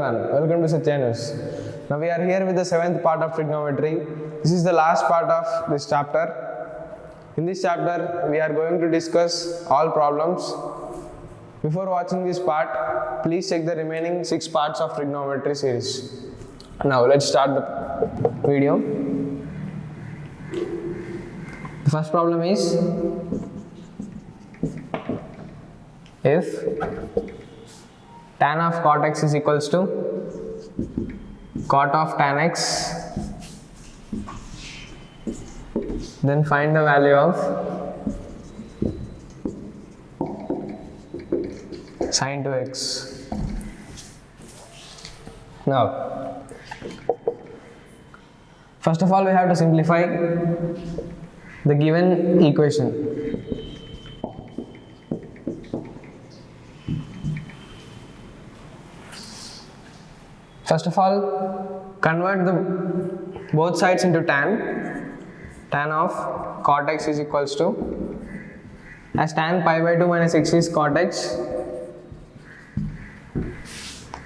everyone, welcome to Satya News. Now we are here with the 7th part of trigonometry. This is the last part of this chapter. In this chapter, we are going to discuss all problems. Before watching this part, please check the remaining 6 parts of trigonometry series. Now let's start the video. The first problem is, if tan of cot x is equals to cot of tan x, then find the value of sin 2x. Now, first of all, we have to simplify the given equation. First of all, convert both sides into tan. Tan of cot x is equals to, as tan pi by 2 minus x is cot x.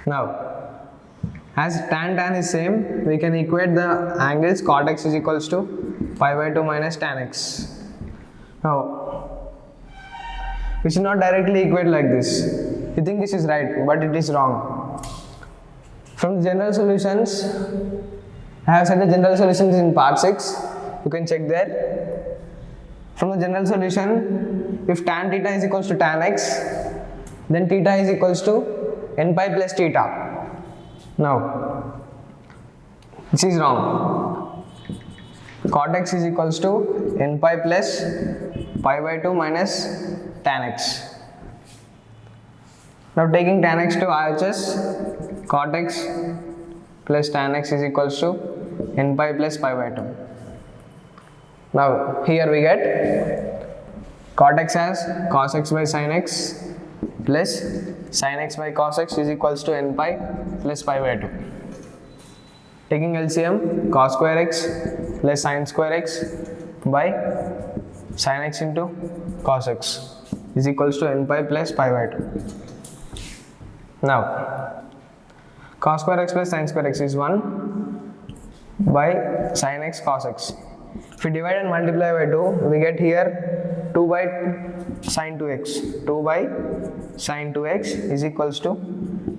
Now, as tan is same, we can equate the angles cot x is equals to pi by 2 minus tan x. Now, we should not directly equate like this. You think this is right, but it is wrong. From the general solutions, I have set the general solutions in part 6. You can check there. From the general solution, if tan theta is equals to tan x, then theta is equals to n pi plus theta. Now, this is wrong. Cot x is equals to n pi plus pi by 2 minus tan x. Now, taking tan x to RHS, cot x plus tan x is equals to n pi plus pi by 2. Now, here we get cot x as cos x by sin x plus sin x by cos x is equals to n pi plus pi by 2. Taking LCM, cos square x plus sin square x by sin x into cos x is equals to n pi plus pi by 2. Now, cos square x plus sin square x is 1 by sin x cos x. If we divide and multiply by 2, we get here 2 by sin 2x. 2 by sin 2x is equals to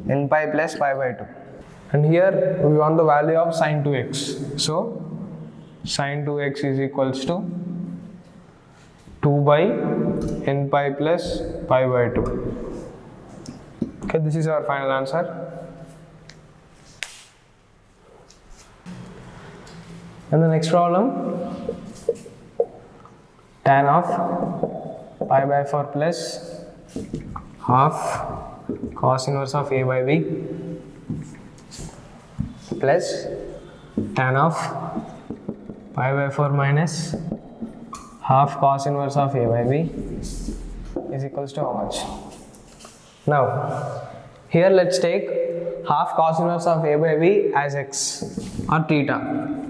n pi plus pi by 2. And here we want the value of sin 2x. So, sin 2x is equals to 2 by n pi plus pi by 2. Okay, this is our final answer. And the next problem, tan of pi by 4 plus half cos inverse of a by b plus tan of pi by 4 minus half cos inverse of a by b is equals to how much? Now, here let's take half cos inverse of a by b as x or theta.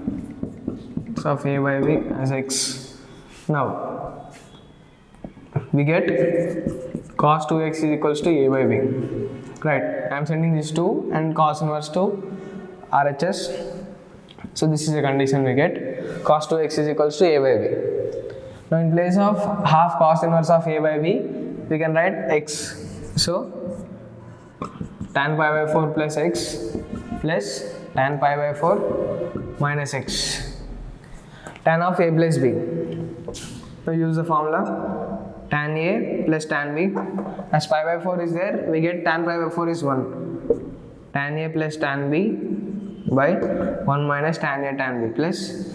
So, of a by b as x. Now, we get cos 2x is equals to a by b. Right, I am sending this 2 and cos inverse to RHS. So, this is the condition we get. Cos 2x is equals to a by b. Now, in place of half cos inverse of a by b, we can write x. So, tan pi by 4 plus x plus tan pi by 4 minus x. Tan of a plus b. So, use the formula tan a plus tan b. As pi by 4 is there, we get tan pi by 4 is 1. Tan a plus tan b by 1 minus tan a tan b plus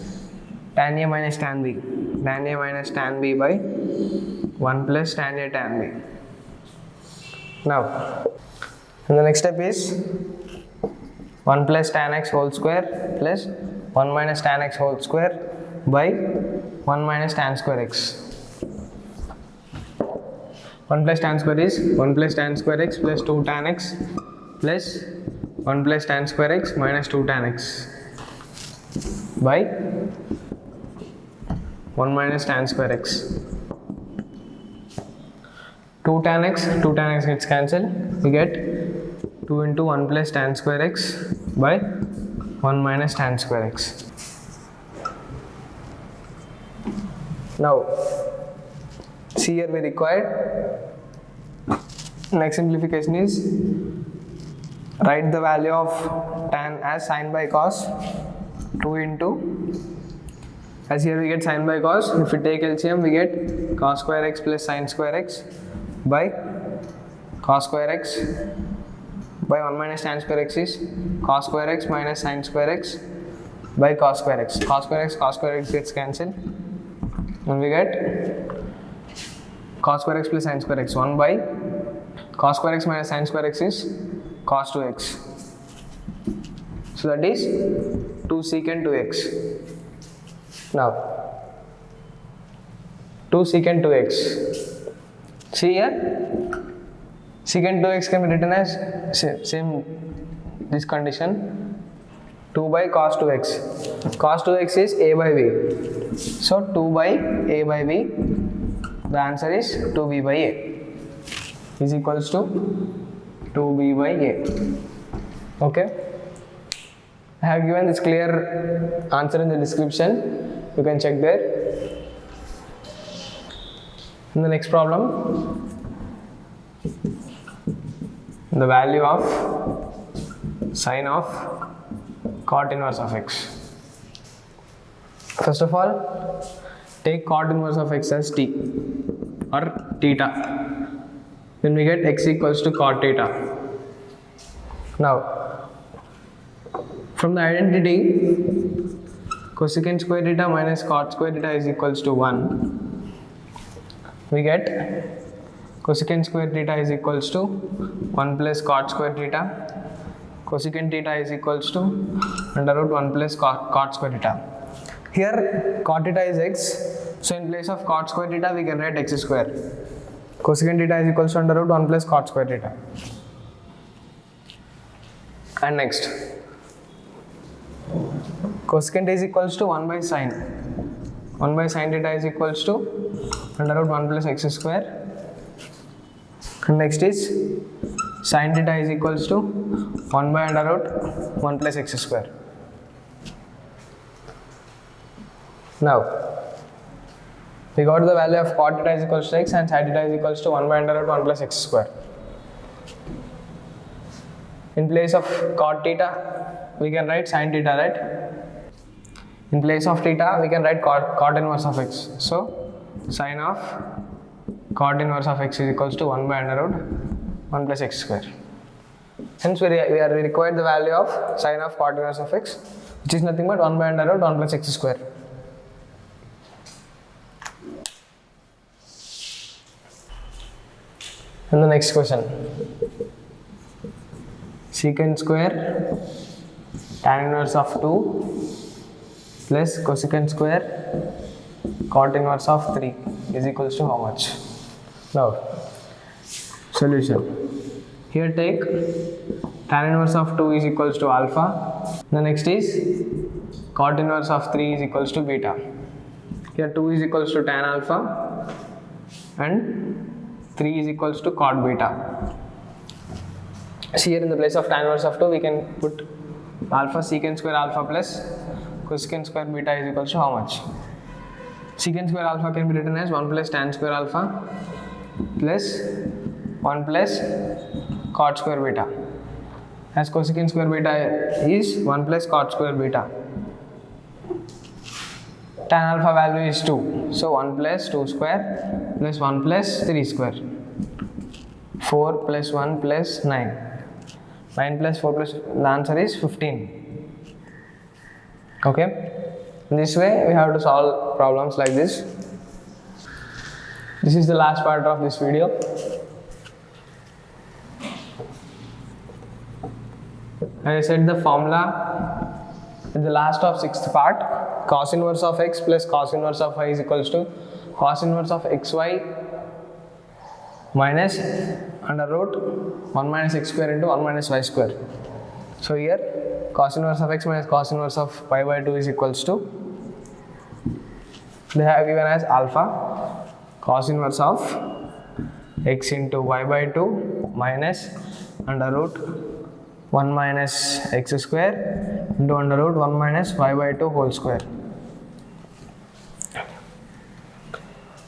tan a minus tan b. Tan a minus tan b by 1 plus tan a tan b. Now, and the next step is 1 plus tan x whole square plus 1 minus tan x whole square by 1 minus tan square x. 1 plus tan square is 1 plus tan square x plus 2 tan x plus 1 plus tan square x minus 2 tan x by 1 minus tan square x. 2 tan x gets cancelled. We get 2 into 1 plus tan square x by 1 minus tan square x. Now, see here we required, next simplification is write the value of tan as sin by cos 2 into, as here we get sin by cos, if we take LCM we get cos square x plus sin square x by cos square x by 1 minus tan square x is cos square x minus sin square x by cos square x. Cos square x gets cancelled and we get cos square x plus sin square x, 1 by cos square x minus sin square x is cos 2x. So that is 2 secant 2x. Now 2 secant 2x. See here, secant 2x can be written as same this condition, 2 by cos 2x. Cos 2x is a by b. So 2 by a by b. The answer is 2b by a is equals to 2b by a. Okay. I have given this clear answer in the description. You can check there. In the next problem, the value of sine of cot inverse of x. First of all, take cot inverse of x as t or theta. Then we get x equals to cot theta. Now, from the identity, cosecant square theta minus cot square theta is equals to 1. We get cosecant square theta is equals to 1 plus cot square theta. Cosecant theta is equals to under root 1 plus cot square theta. Here cot theta is x, so in place of cot square theta we can write x square. Cosecant theta is equals to under root 1 plus cot square theta. And next, cosecant is equals to 1 by sine. 1 by sine theta is equals to under root 1 plus x square. And next is sine theta is equals to 1 by under root 1 plus x square. Now, we got the value of cot theta is equals to x and sine theta is equals to 1 by under root 1 plus x square. In place of cot theta, we can write sine theta, right? In place of theta, we can write cot inverse of x. So, sine of cot inverse of x is equals to 1 by under root 1 plus x square. Hence, we require the value of sine of cot inverse of x, which is nothing but 1 by under root 1 plus x square. And the next question, secant square tan inverse of 2 plus cosecant square cot inverse of 3 is equals to how much? Now, solution. Here take tan inverse of 2 is equals to alpha. The next is cot inverse of 3 is equals to beta. Here 2 is equals to tan alpha and 3 is equals to cot beta. See here in the place of tan inverse of 2 we can put alpha secant square alpha plus cosecant square beta is equals to how much? Secant square alpha can be written as 1 plus tan square alpha plus 1 plus cot square beta, as cosecant square beta is 1 plus cot square beta. Tan alpha value is 2, so 1 plus 2 square plus 1 plus 3 square, 4 plus 1 plus 9. 9 plus 4 plus, the answer is 15. Okay, in this way we have to solve problems like this. This is the last part of this video. As I said, the formula in the last of 6th part, cos inverse of x plus cos inverse of y is equals to cos inverse of xy minus under root 1 minus x square into 1 minus y square. So here cos inverse of x minus cos inverse of y by 2 is equals to, they have given as alpha cos inverse of x into y by 2 minus under root 1 minus x square into under root 1 minus y by 2 whole square.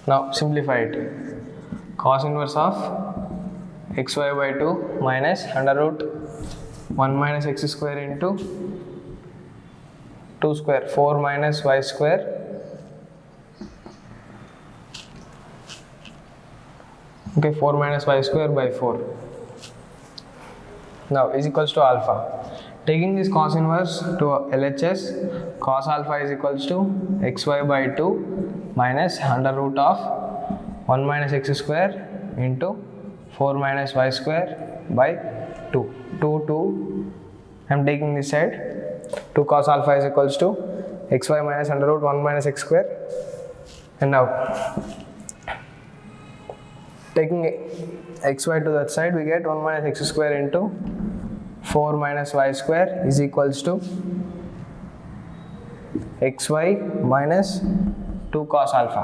Now simplify it. Cos inverse of xy by 2 minus under root 1 minus x square into 2 square 4 minus y square okay 4 minus y square by 4 now is equals to alpha. Taking this cos inverse to LHS, cos alpha is equals to xy by 2 minus under root of 1 minus x square into 4 minus y square by 2. 2 I am taking this side. 2 cos alpha is equals to xy minus under root 1 minus x square. And now taking xy to that side, we get 1 minus x square into 4 minus y square is equals to xy minus 2 cos alpha.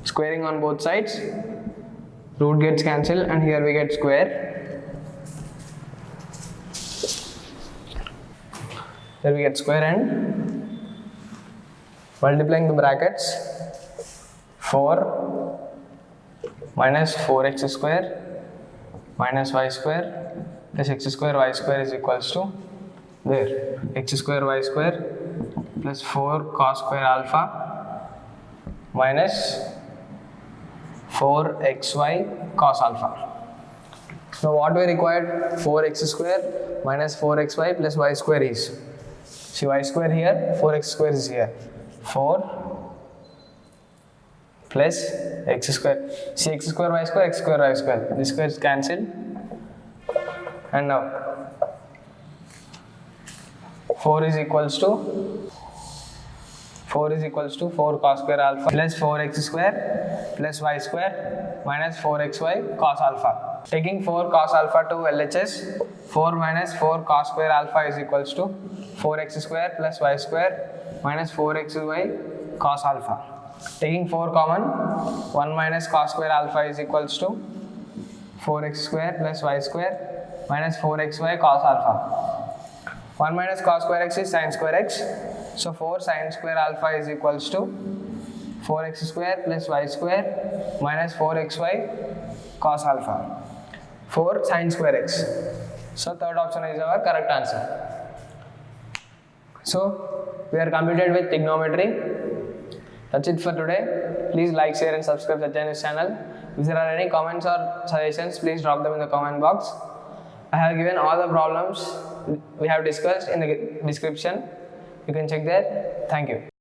Squaring on both sides, root gets cancelled and here we get square. Here we get square and multiplying the brackets 4 minus 4x square minus y square plus x square y square is equals to there x square y square plus 4 cos square alpha minus 4xy cos alpha. Now what we required, 4x square minus 4xy plus y square is, see y square here, 4x square is here, 4 plus x square, see x square y square, x square y square, this square is cancelled and now 4 is equals to 4 cos square alpha plus 4x square plus y square minus 4xy cos alpha. Taking 4 cos alpha to LHS, 4 minus 4 cos square alpha is equals to 4x square plus y square minus 4xy cos alpha. Taking 4 common, 1 minus cos square alpha is equals to 4x square plus y square minus 4xy cos alpha. 1 minus cos square x is sin square x. So 4 sin square alpha is equals to 4x square plus y square minus 4xy cos alpha. 4 sin square x. So third option is our correct answer. So we are completed with trigonometry. That's it for today. Please like, share and subscribe to the channel. If there are any comments or suggestions, please drop them in the comment box. I have given all the problems we have discussed in the description. You can check there. Thank you.